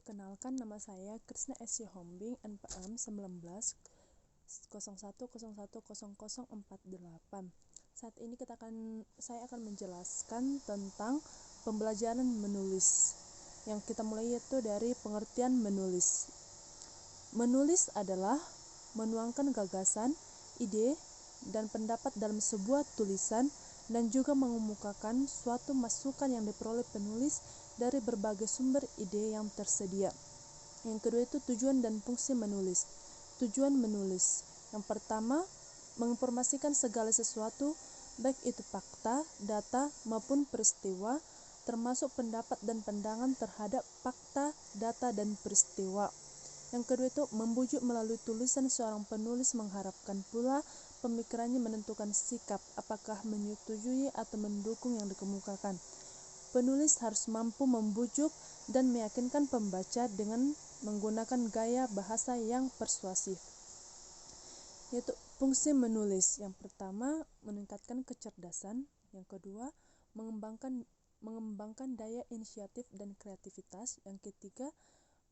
Perkenalkan, nama saya Krisna S. Hombing, NPM 19 01010048. Saat ini saya akan menjelaskan tentang pembelajaran menulis. Yang kita mulai yaitu dari pengertian menulis. Menulis adalah menuangkan gagasan, ide, dan pendapat dalam sebuah tulisan dan juga mengemukakan suatu masukan yang diperoleh penulis dari berbagai sumber ide yang tersedia. Yang kedua itu tujuan dan fungsi menulis. Tujuan menulis. Yang pertama, menginformasikan segala sesuatu, baik itu fakta, data, maupun peristiwa, termasuk pendapat dan pandangan terhadap fakta, data, dan peristiwa. Yang kedua itu membujuk melalui tulisan seorang penulis, mengharapkan pula pemikirannya menentukan sikap, apakah menyetujui atau mendukung yang dikemukakan. Penulis harus mampu membujuk dan meyakinkan pembaca dengan menggunakan gaya bahasa yang persuasif. Yaitu fungsi menulis. Yang pertama, meningkatkan kecerdasan. Yang kedua, mengembangkan daya inisiatif dan kreativitas. Yang ketiga,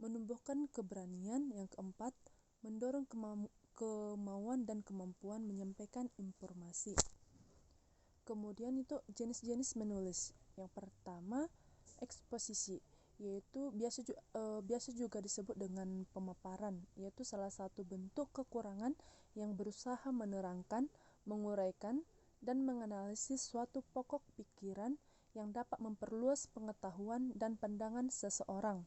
menumbuhkan keberanian. Yang keempat, mendorong kemauan dan kemampuan menyampaikan informasi. Kemudian itu jenis-jenis menulis. Yang pertama, eksposisi, yaitu biasa juga disebut dengan pemaparan, yaitu salah satu bentuk kekurangan yang berusaha menerangkan, menguraikan, dan menganalisis suatu pokok pikiran yang dapat memperluas pengetahuan dan pandangan seseorang.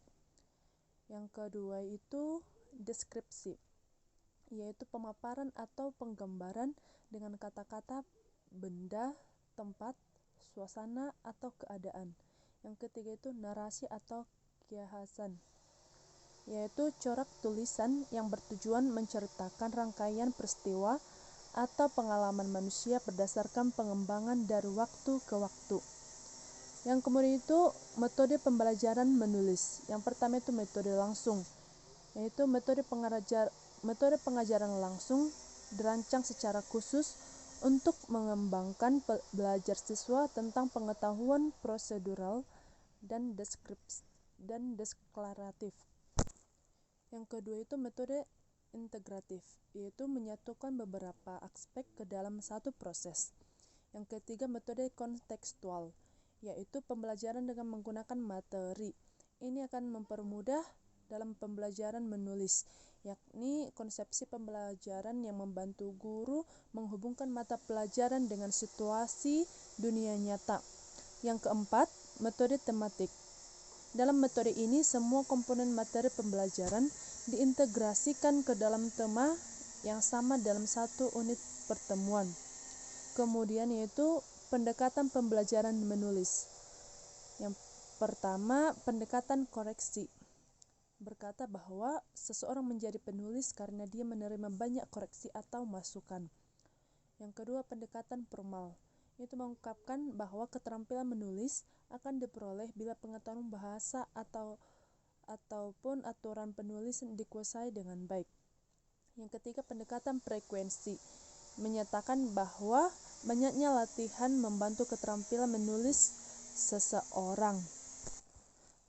Yang kedua itu deskripsi, yaitu pemaparan atau penggambaran dengan kata-kata, benda, tempat, suasana, atau keadaan. Yang ketiga itu narasi atau kiasan, yaitu corak tulisan yang bertujuan menceritakan rangkaian peristiwa atau pengalaman manusia berdasarkan pengembangan dari waktu ke waktu. Yang kemudian itu metode pembelajaran menulis. Yang pertama itu metode langsung, yaitu metode pengajaran langsung dirancang secara khusus untuk mengembangkan belajar siswa tentang pengetahuan prosedural dan deklaratif. Yang kedua itu metode integratif, yaitu menyatukan beberapa aspek ke dalam satu proses. Yang ketiga metode kontekstual, yaitu pembelajaran dengan menggunakan materi. Ini akan mempermudah dalam pembelajaran menulis, yakni konsepsi pembelajaran yang membantu guru menghubungkan mata pelajaran dengan situasi dunia nyata. Yang keempat, metode tematik. Dalam metode ini, semua komponen materi pembelajaran diintegrasikan ke dalam tema yang sama dalam satu unit pertemuan. Kemudian yaitu pendekatan pembelajaran menulis. Yang pertama, pendekatan koreksi. Berkata bahwa seseorang menjadi penulis karena dia menerima banyak koreksi atau masukan. Yang kedua, pendekatan formal, yaitu mengungkapkan bahwa keterampilan menulis akan diperoleh bila pengetahuan bahasa ataupun aturan penulis dikuasai dengan baik. Yang ketiga, pendekatan frekuensi, menyatakan bahwa banyaknya latihan membantu keterampilan menulis seseorang.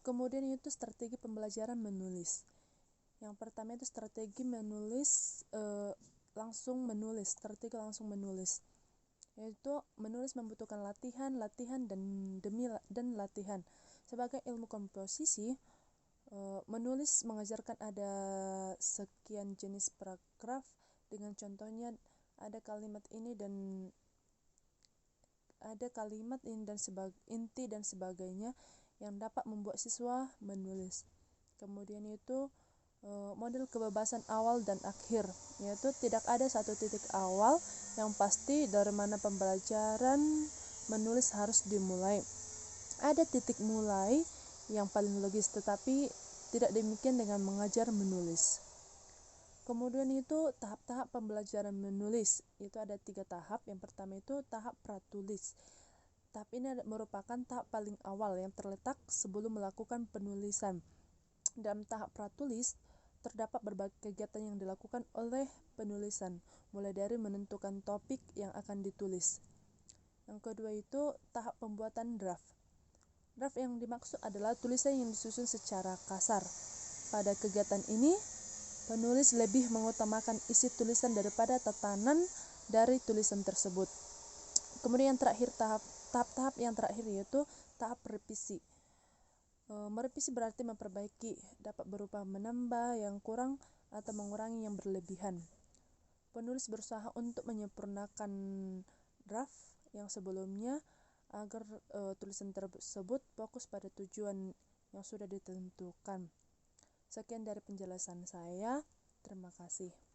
Kemudian itu strategi pembelajaran menulis. Yang pertama itu strategi langsung menulis, yaitu menulis membutuhkan latihan dan latihan. Sebagai ilmu komposisi, menulis mengajarkan ada sekian jenis paragraf dengan contohnya ada kalimat ini dan inti dan sebagainya yang dapat membuat siswa menulis. Kemudian itu model kebebasan awal dan akhir, yaitu tidak ada satu titik awal yang pasti dari mana pembelajaran menulis harus dimulai. Ada titik mulai yang paling logis, tetapi tidak demikian dengan mengajar menulis. Kemudian itu tahap-tahap pembelajaran menulis, itu ada 3 tahap. Yang pertama itu tahap pratulis. Tahap ini merupakan tahap paling awal yang terletak sebelum melakukan penulisan. Dalam tahap pratulis terdapat berbagai kegiatan yang dilakukan oleh penulisan, mulai dari menentukan topik yang akan ditulis. Yang kedua itu tahap pembuatan draft. Draft yang dimaksud adalah tulisan yang disusun secara kasar. Pada kegiatan ini, penulis lebih mengutamakan isi tulisan daripada tatanan dari tulisan tersebut. Kemudian yang terakhir, tahap yang terakhir yaitu tahap revisi. Merevisi berarti memperbaiki, dapat berupa menambah yang kurang atau mengurangi yang berlebihan. Penulis berusaha untuk menyempurnakan draft yang sebelumnya agar tulisan tersebut fokus pada tujuan yang sudah ditentukan. Sekian dari penjelasan saya. Terima kasih.